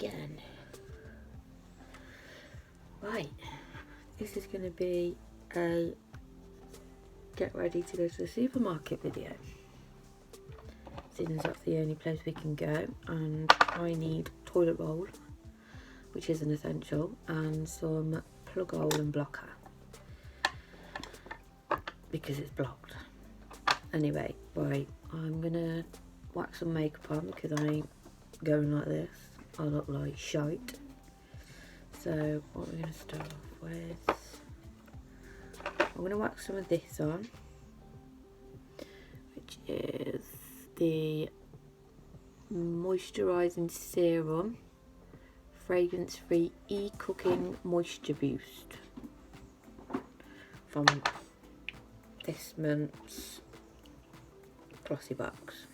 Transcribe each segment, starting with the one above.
again. Right, this is going to be a get ready to go to the supermarket video, since that's the only place we can go, and I need toilet roll, which is an essential, and some plug hole and blocker because it's blocked. Anyway, right, I'm gonna whack some makeup on because I ain't going like this. I look like shite. So what we're gonna start off with, I'm gonna whack some of this on, which is the moisturising serum, fragrance free e-cooking moisture boost from this month's glossy box.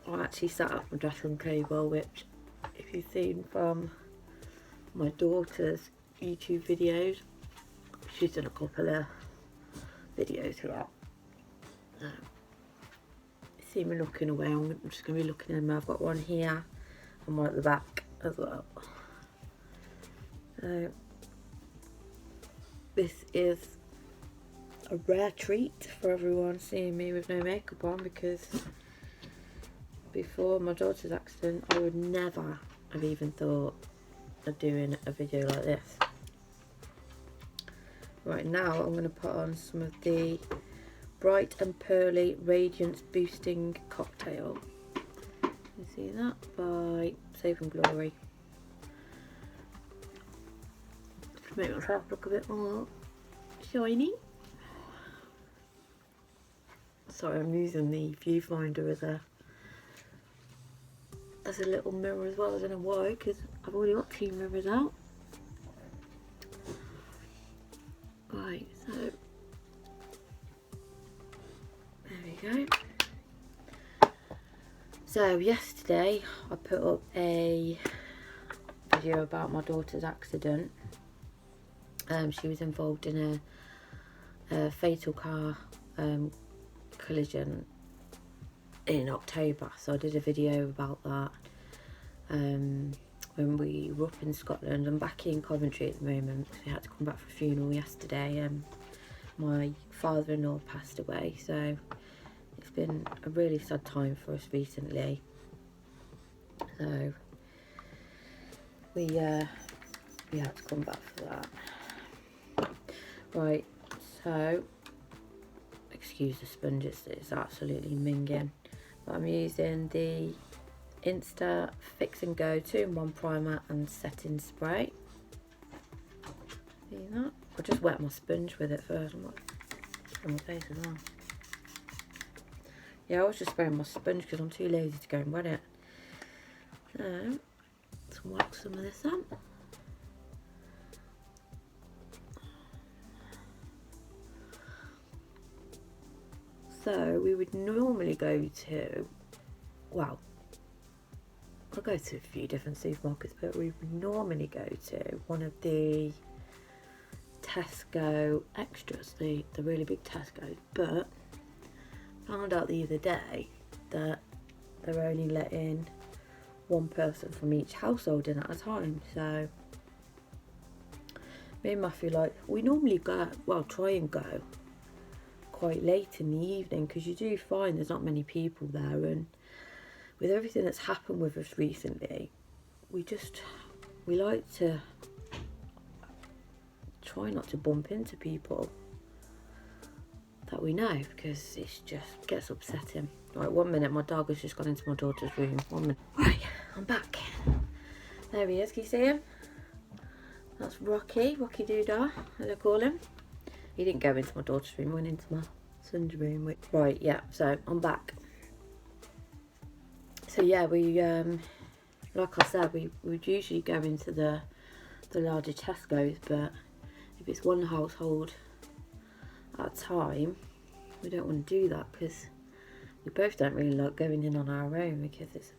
Well, I actually sat up my dressing table, which if you've seen from my daughter's YouTube videos, she's done a couple of videos for that. See me looking away, I'm just going to be looking at them. I've got one here and one at the back as well. So this is a rare treat for everyone seeing me with no makeup on, because before my daughter's accident I would never have even thought of doing a video like this. Right, now I'm going to put on some of the Bright and Pearly Radiance Boosting Cocktail. You see that? By Save and Glory. To make myself look a bit more shiny. Sorry, I'm using the viewfinder as a little mirror as well. I don't know why, because I've already got 2 mirrors out. Right, so there we go. So yesterday I put up a video about my daughter's accident. She was involved in a fatal car collision in October, so I did a video about that when we were up in Scotland. I'm back in Coventry at the moment because we had to come back for a funeral yesterday. My father-in-law passed away, so it's been a really sad time for us recently. So we had to come back for that. Right, so excuse the sponge, it's absolutely minging. But I'm using the Insta Fix and Go 2-in-1 primer and setting spray. See that? I'll just wet my sponge with it first. I'm on my face as well. Yeah, I was just spraying my sponge because I'm too lazy to go and wet it. So let's whack some of this on. So we would normally go to, well, I'll go to a few different supermarkets, but we would normally go to one of the Tesco extras, the really big Tesco's, but found out the other day that they're only letting one person from each household in at a time. So me and Matthew, like, we normally go, well, try and go quite late in the evening, because you do find there's not many people there, and with everything that's happened with us recently, we like to try not to bump into people that we know, because it just gets upsetting. Right, 1 minute, my dog has just gone into my daughter's room. 1 minute. Right, I'm back. There he is, can you see him? That's Rocky Doodah, as I call him. He didn't go into my daughter's room, he went into my son's room. Right, yeah, so I'm back. So yeah, we, like I said, we would usually go into the larger Tesco's, but if it's one household at a time, we don't want to do that, because we both don't really like going in on our own, because it's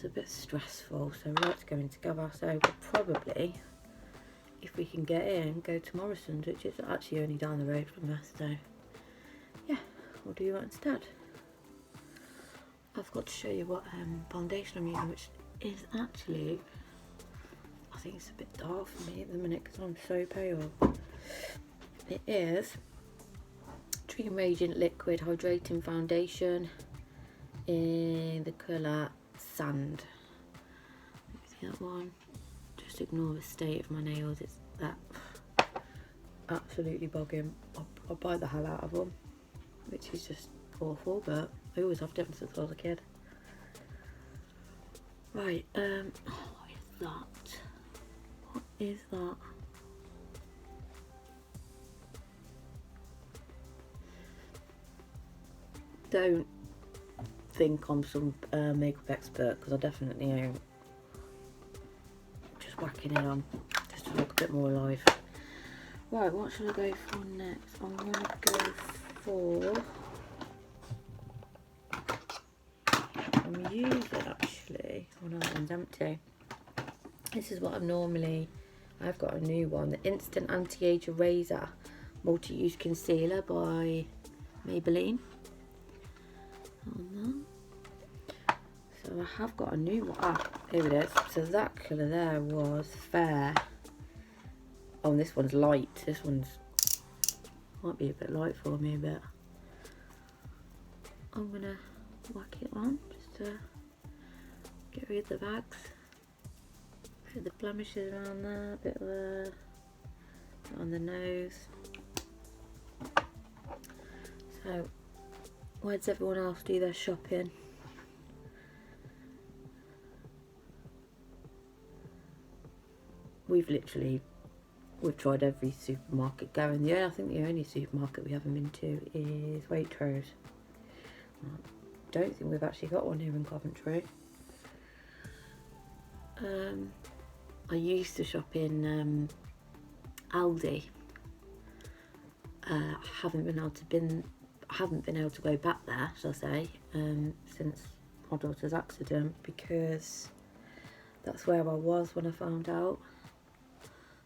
a bit stressful. So we like to go in together. So we'll probably, if we can get in, go to Morrison's, which is actually only down the road from us. So yeah, we'll do that instead. I forgot to show you what foundation I'm using, which is actually, I think it's a bit dark for me at the minute because I'm so pale. It is Dream Radiant Liquid Hydrating Foundation in the colour Sand. See that one? Just ignore the state of my nails. It's that absolutely bogging. I bite the hell out of them, which is just awful, but I always have done since I was a kid. Right, what is that? What is that? Don't think I'm some makeup expert, because I definitely am. Just whacking it on just to look a bit more alive. Right, what should I go for next? I'm going to go for, I'm using actually, oh no, that one's empty. This is what I've got a new one, the Instant Anti-Age Eraser Multi-Use Concealer by Maybelline. So I have got a new one. Ah, here it is. So that colour there was fair. Oh, and this one's light. This one's might be a bit light for me, but I'm gonna whack it on just to get rid of the bags, bit of the blemishes around there, a bit of the on the nose. So, where does everyone else do their shopping? We've tried every supermarket going. I think the only supermarket we haven't been to is Waitrose. I don't think we've actually got one here in Coventry. I used to shop in Aldi. I haven't been able to go back there, shall I say, since my daughter's accident, because that's where I was when I found out.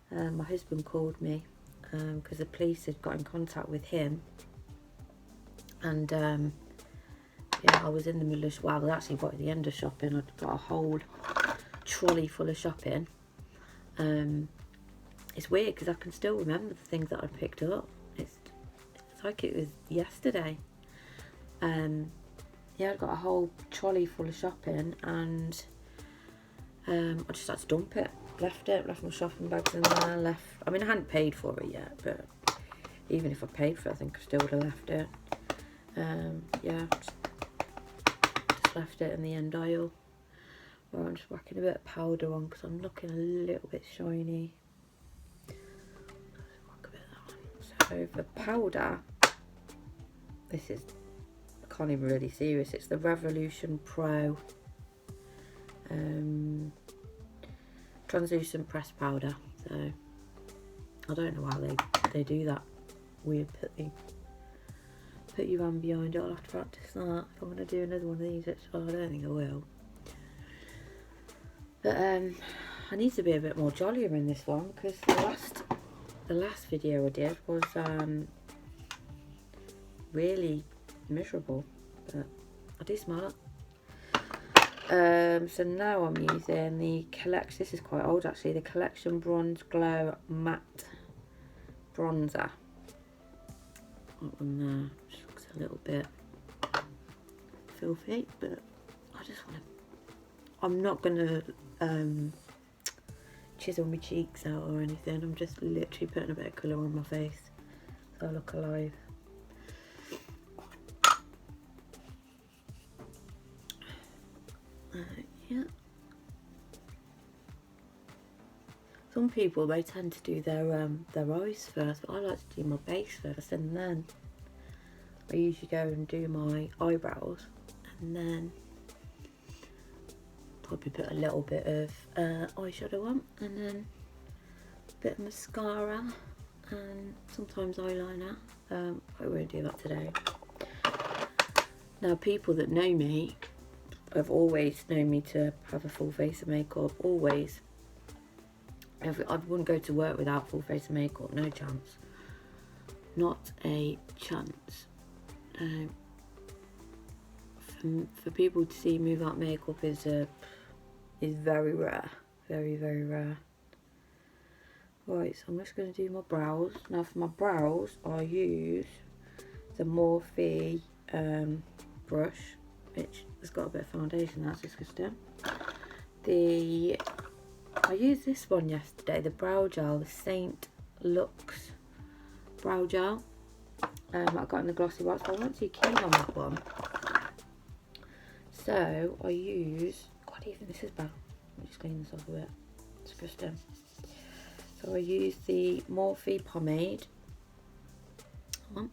My husband called me because the police had got in contact with him, and yeah, I was in the middle of, well, I was actually right at the end of shopping. I'd got a whole trolley full of shopping. It's weird because I can still remember the things that I picked up. It's like it was yesterday. Yeah, I got a whole trolley full of shopping, and I just had to dump it. Left my shopping bags in there, I mean, I hadn't paid for it yet, but even if I paid for it, I think I still would have left it. Yeah, just left it in the end aisle. Well, I'm just whacking a bit of powder on because I'm looking a little bit shiny. Whack a bit of that on. So the powder, this is, I can't even really see this, it's the Revolution Pro translucent pressed powder. So I don't know how they do that weird put your hand behind it. I'll have to practice that if I'm going to do another one of these, which I don't think I will. But I need to be a bit more jollier in this one, because the last video I did was really miserable, but I do smile. So now I'm using the Collection, this is quite old actually, the Collection Bronze Glow Matte Bronzer. That one there just looks a little bit filthy, but I just want to, I'm not going to chisel my cheeks out or anything. I'm just literally putting a bit of colour on my face so I look alive. Yeah. Some people, they tend to do their eyes first, but I like to do my base first, and then I usually go and do my eyebrows, and then probably put a little bit of eyeshadow on, and then a bit of mascara, and sometimes eyeliner. I won't do that today. Now, people that know me have always known me to have a full face of makeup, always. I wouldn't go to work without full face of makeup, no chance. Not a chance. for people to see me without makeup is very rare. Very, very rare. Right, so I'm just going to do my brows. Now for my brows, I use the Morphe brush, which has got a bit of foundation, that's disgusting. I used this one yesterday, the brow gel, the Saint Lux brow gel. I got in the glossy box, but I wasn't too keen on that one. So I use, God, even this is bad. Let me just clean this off a bit. Disgusting. So I use the Morphe pomade, and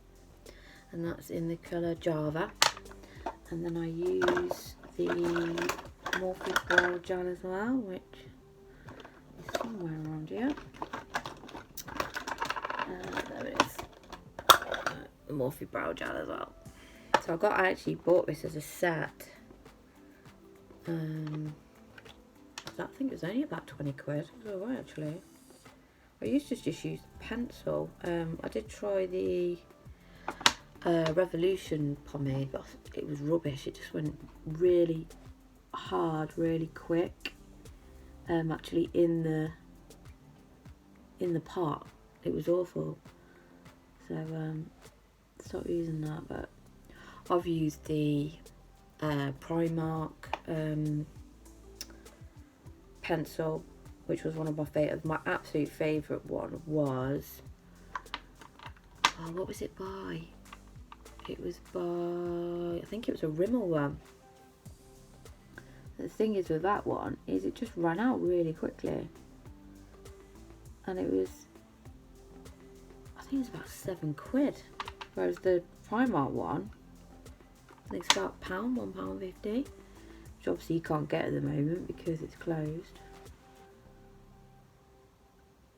that's in the colour Java. And then I use the Morphe brow gel as well, which is somewhere around here. There it is. The Morphe brow gel as well. So I actually bought this as a set. I think it was only about 20 quid. It was alright actually. I used to just use pencil. I did try the Revolution pomade, but it was rubbish. It just went really hard, really quick. Actually in the pot, it was awful. So stopped using that. But I've used the Primark pencil, which was one of my favourites. My absolute favourite one was, oh, what was it by? It was by, I think it was a Rimmel one. The thing is with that one, is it just ran out really quickly. And it was, I think it was about 7 quid. Whereas the Primark one, I think it's about £1.50. Which obviously you can't get at the moment because it's closed.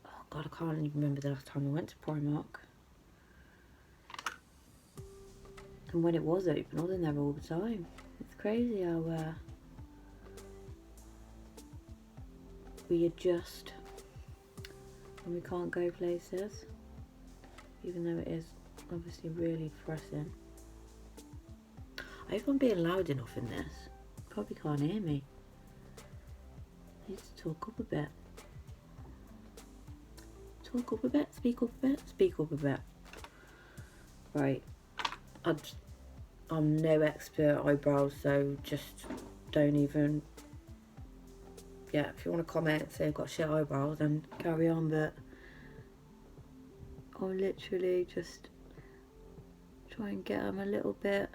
Oh God, I can't even remember the last time I went to Primark. And when it was open, I was in there all the time. It's crazy how we adjust when we can't go places. Even though it is obviously really depressing. I hope I'm being loud enough in this. Probably can't hear me. I need to talk up a bit. Talk up a bit, speak up a bit, speak up a bit. Right. I'm no expert eyebrows, so just don't even, yeah, if you want to comment and say I've got shit eyebrows, then carry on, but I'll literally just try and get them a little bit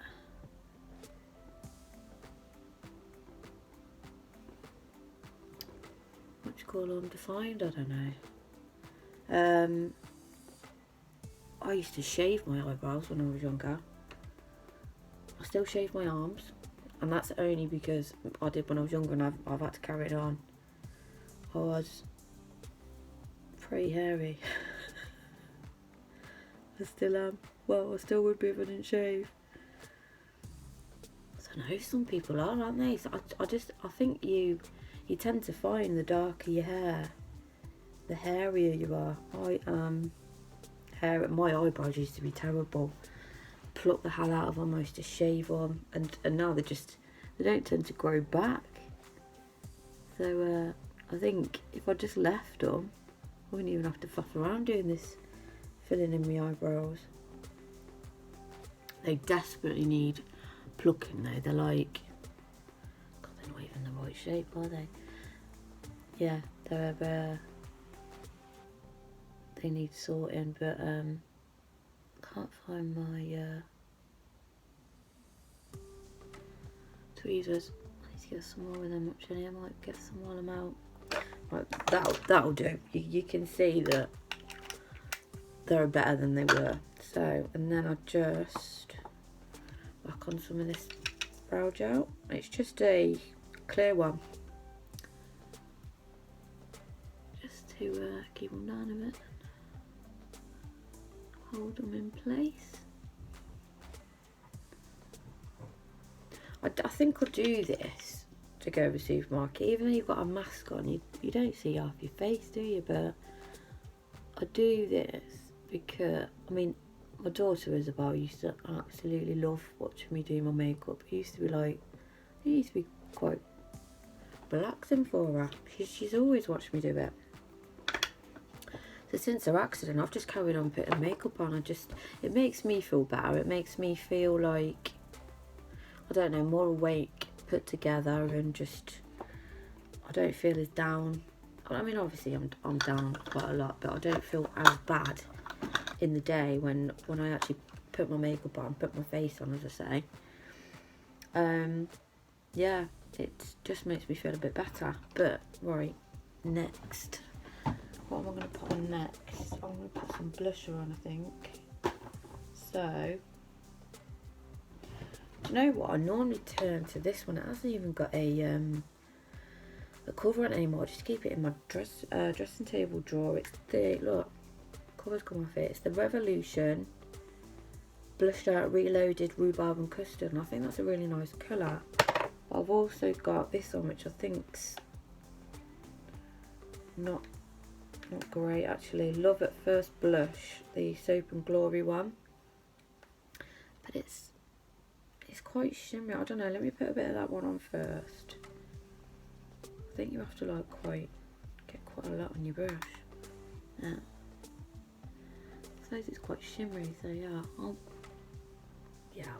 call them defined, I don't know. I used to shave my eyebrows when I was younger. I still shave my arms, and that's only because I did when I was younger and I've had to carry it on. I was pretty hairy. I still am. Well, I still would be if I didn't shave. I don't know, some people are, aren't they? So I think you tend to find the darker your hair, the hairier you are. My eyebrows used to be terrible. Pluck the hell out of them, I used to shave them, and now they don't tend to grow back. So I think if I just left them, I wouldn't even have to fuss around doing this filling in my eyebrows. They desperately need plucking though. They're like, God, they're not even the right shape, are they? Yeah, they need sorting, but can't find my tweezers. I need to get some more of them actually. I might get some while I'm out. Right, that'll do. You can see that they're better than they were. So, and then I just whack on some of this brow gel. It's just a clear one, just to keep them down a bit, hold them in place. I think I'll do this to go to the supermarket, even though you've got a mask on. You don't see half your face, do you? But I do this because, I mean, My daughter Isabel used to absolutely love watching me do my makeup. It used to be quite relaxing for her. She's always watched me do it. So since her accident, I've just carried on putting makeup on. It makes me feel better. It makes me feel like, I don't know, more awake, put together, and just, I don't feel as down. I mean, obviously I'm down quite a lot, but I don't feel as bad in the day when I actually put my makeup on, put my face on, as I say. Yeah, it just makes me feel a bit better. But right, next, what am I going to put on next? I'm going to put some blusher on, I think. So, do you know what? I normally turn to this one. It hasn't even got a cover on it anymore. I just keep it in my dressing table drawer. It's the, look, covers come off it. It's the Revolution Blusher Reloaded Rhubarb and Custard, and I think that's a really nice colour. I've also got this one, which I think's not great actually. Love at First Blush, the Soap and Glory one, but it's quite shimmery. I don't know. Let me put a bit of that one on first. I think you have to like get quite a lot on your brush. Yeah. I suppose it's quite shimmery, so yeah, I'll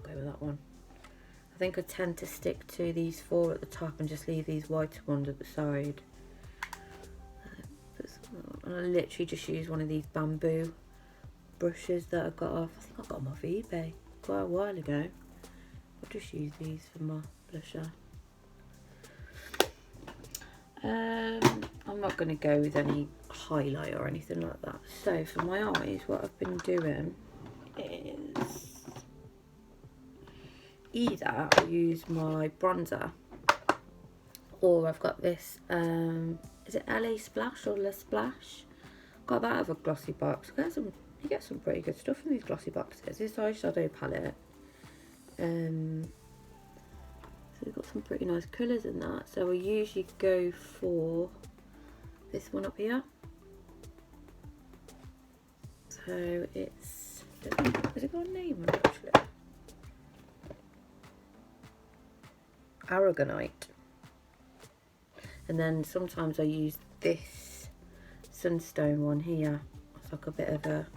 go with that one. I think I tend to stick to these four at the top and just leave these whiter ones at the side. And I literally just use one of these bamboo brushes that I got off. I think I got them off eBay quite a while ago. I'll just use these for my blusher. I'm not going to go with any highlight or anything like that. So for my eyes, what I've been doing is either I use my bronzer, or I've got this, is it LA Splash or La Splash? Got that out of a glossy box. You get some pretty good stuff in these glossy boxes. This eyeshadow palette. So we've got some pretty nice colours in that. So I usually go for this one up here. So it's, has it got a name on it actually? Aragonite. And then sometimes I use this Sunstone one here. It's like a bit of a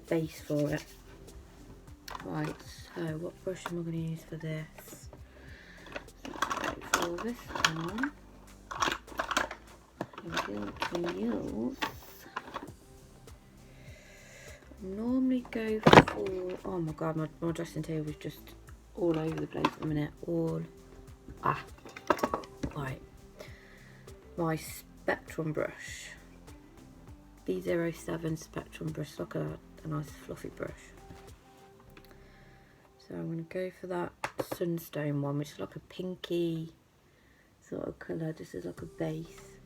base for it. Right, so what brush am I going to use for this? So for this one, I'm going to use, I normally go for, oh my god, my dressing table is just all over the place at the minute. Right. My Spectrum brush, B07 Spectrum brush, like a nice fluffy brush. So I'm going to go for that Sunstone one, which is like a pinky sort of colour, just as like a base,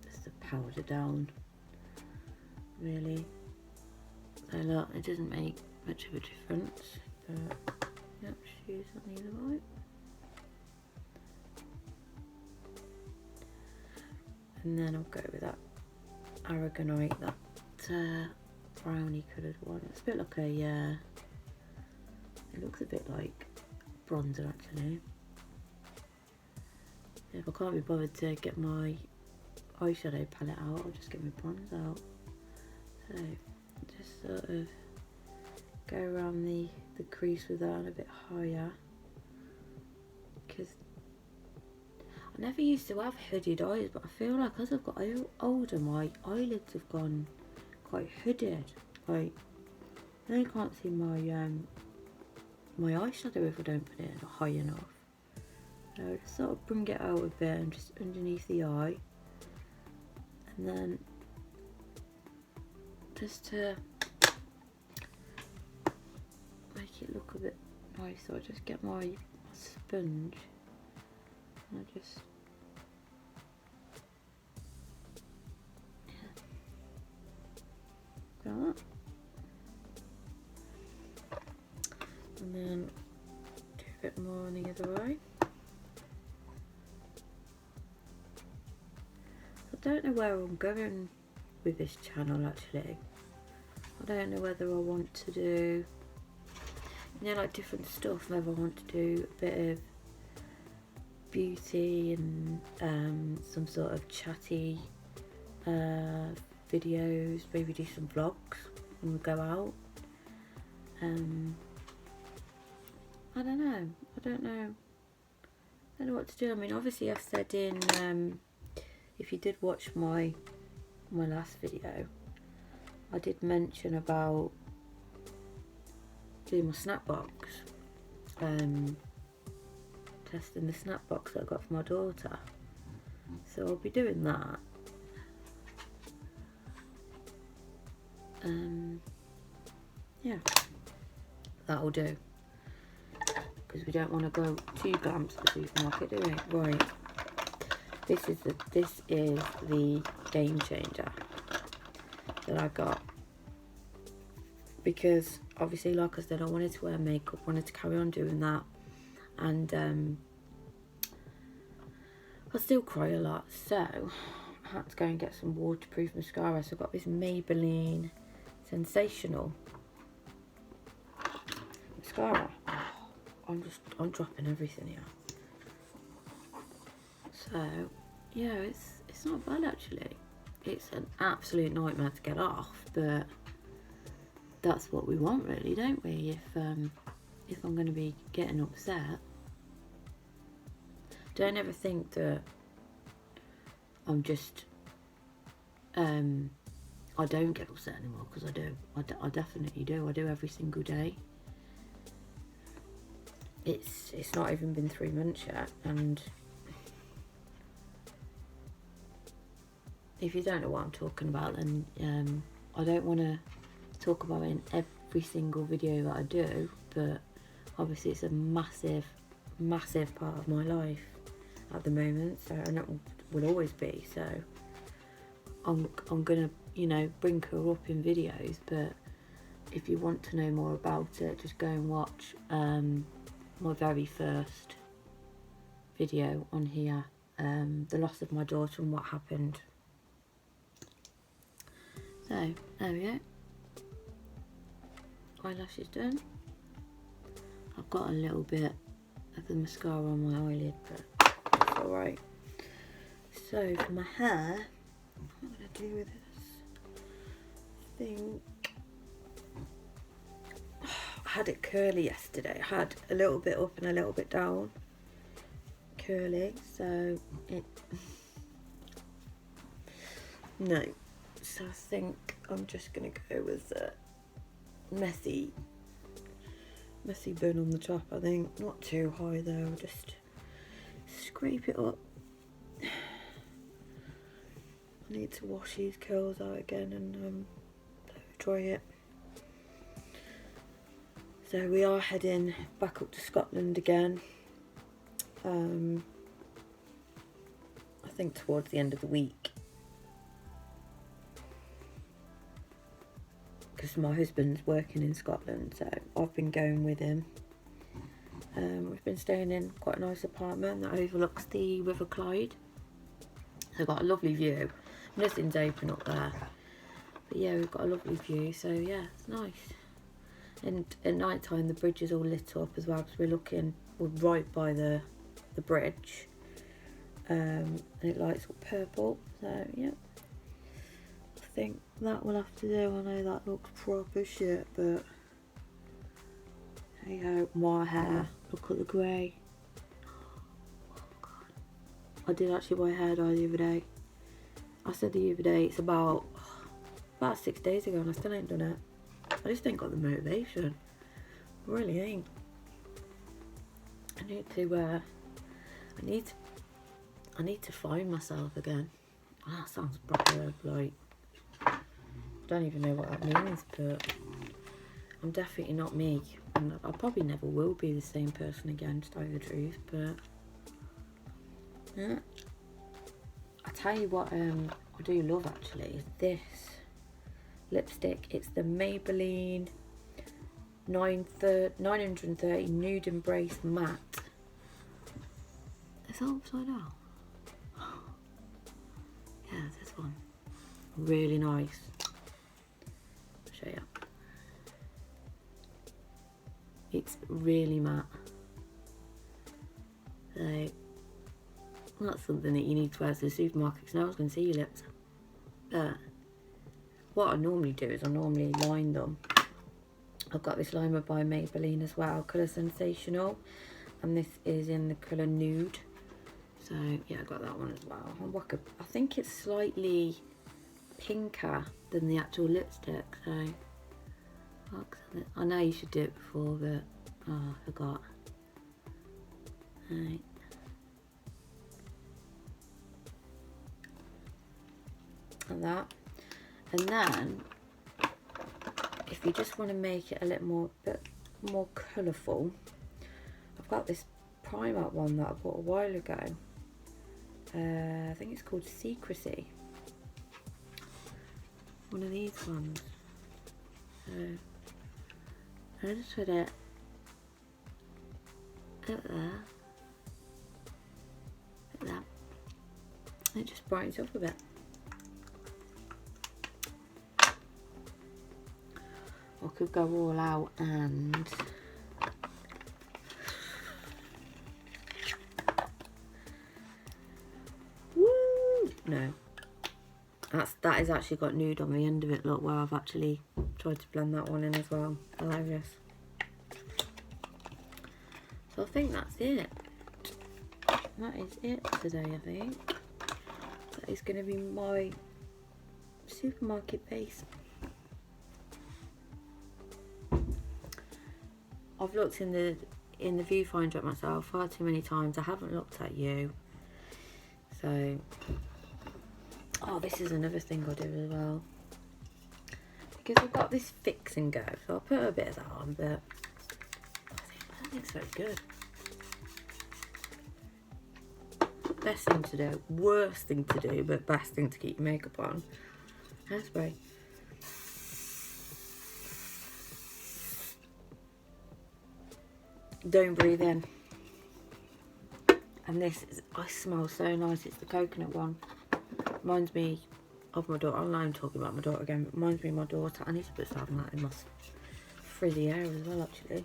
just to powder down, really. So look, it doesn't make much of a difference, but yeah, just use that either way. And then I'll go with that Aragonite, that brownie coloured one. It's a bit like a, it looks a bit like bronzer actually. If I can't be bothered to get my eyeshadow palette out, I'll just get my bronzer out. So just sort of go around the crease with that a bit higher, because I never used to have hooded eyes, but I feel like as I've got older, my eyelids have gone quite hooded. Like, then I can't see my my eyeshadow if I don't put it high enough. So just sort of bring it out a bit and just underneath the eye, and then just to make it look a bit nicer, I just get my sponge and I just like that, and then do a bit more on the other eye. I don't know where I'm going with this channel actually. I don't know whether I want to do, you know, like different stuff. Whether I want to do a bit of beauty and some sort of chatty videos, maybe do some vlogs when we go out. I don't know. I don't know what to do. I mean, obviously I said in, if you did watch my last video, I did mention about doing my snap box, testing the snap box that I got for my daughter. So I'll be doing that. Yeah, that'll do. Because we don't want to go too glam to the supermarket, do we? Right. This is the game changer that I got. Because obviously, like I said, I wanted to wear makeup, wanted to carry on doing that, and I still cry a lot, so I had to go and get some waterproof mascara. So I got this Maybelline Sensational mascara. I'm dropping everything here. So yeah, it's not bad actually. It's an absolute nightmare to get off, but that's what we want really, don't we? If I'm going to be getting upset, don't ever think that I'm just I don't get upset anymore, because I do. I definitely do. I do every single day. It's not even been 3 months yet, and if you don't know what I'm talking about, then I don't want to talk about it in every single video that I do, but obviously it's a massive part of my life at the moment, so, and it will always be. So I'm gonna, you know, bring her up in videos, but if you want to know more about it, just go and watch my very first video on here, the loss of my daughter and what happened. So there we go, eyelashes done. I've got a little bit of the mascara on my eyelid, but it's alright. So for my hair, what am I going to do with this? I think I had it curly yesterday. I had a little bit up and a little bit down curly, so no. So I think I'm just going to go with the messy bun on the top. I think not too high though. I'll just scrape it up. I need to wash these curls out again and dry it. So we are heading back up to Scotland again. I think towards the end of the week, because my husband's working in Scotland, so I've been going with him. We've been staying in quite a nice apartment that overlooks the River Clyde. So I've got a lovely view. Nothing's open up there, but yeah, we've got a lovely view, so yeah, it's nice. And at night time the bridge is all lit up as well, because we're right by the bridge, and it lights up purple, so yeah, I think that will have to do. I know that looks proper shit, but hey ho, my hair, look at the grey. Oh god, I did actually buy a hair dye the other day. I said the other day, it's about 6 days ago, and I still ain't done it. I just ain't got the motivation. I really ain't. I need to find myself again. Oh, that sounds proper like, I don't even know what that means, but I'm definitely not me, and I probably never will be the same person again, to tell you the truth. But yeah, I tell you what, I do love actually is this lipstick. It's the Maybelline 930 Nude Embrace Matte. Is that upside down? Yeah, this one. Really nice. I'll show you. It's really matte. So that's something that you need to wear to the supermarket because no one's going to see your lips. But what I normally do is I normally line them. I've got this liner by Maybelline as well, Colour Sensational, and this is in the colour Nude. So yeah, I got that one as well. I think it's slightly pinker than the actual lipstick, so I know you should do it before, but I forgot. Right. And that, and then if you just want to make it a little bit more colourful, I've got this Primark one that I bought a while ago. I think it's called Secrecy. One of these ones. So I just put it up there, like that. It just brightens up a bit. I could go all out and woo! No, that has actually got Nude on the end of it. Look, where I've actually tried to blend that one in as well. Hilarious. So I think that's it. That is it today, I think. That is going to be my supermarket base. I've looked in the viewfinder at myself far too many times. I haven't looked at you. So, oh, this is another thing I do as well. Because I've got this fix and go, so I'll put a bit of that on, but I don't think it's very good. Best thing to do, worst thing to do, but best thing to keep your makeup on. Hairspray. Don't breathe in. And this is, I smell so nice. It's the coconut one. Reminds me of my daughter. I'm talking about my daughter again. But reminds me of my daughter. I need to put some of that in my frizzy hair as well, actually.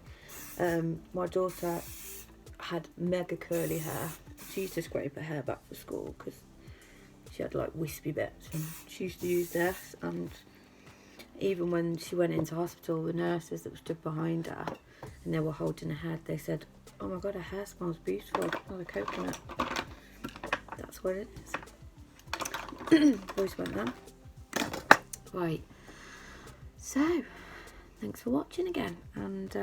My daughter had mega curly hair. She used to scrape her hair back for school because she had like wispy bits, and she used to use this. And even when she went into hospital, the nurses that stood behind her and they were holding her head, they said, "Oh my god, her hair smells beautiful, like a coconut." That's what it is. Voice went there. Right, so thanks for watching again, and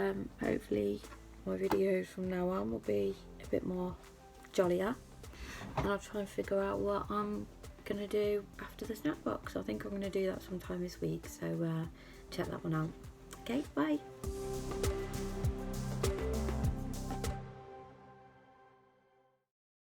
hopefully my videos from now on will be a bit more jollier, and I'll try and figure out what I'm gonna do after the snack box. I think I'm gonna do that sometime this week, so check that one out. Okay, bye.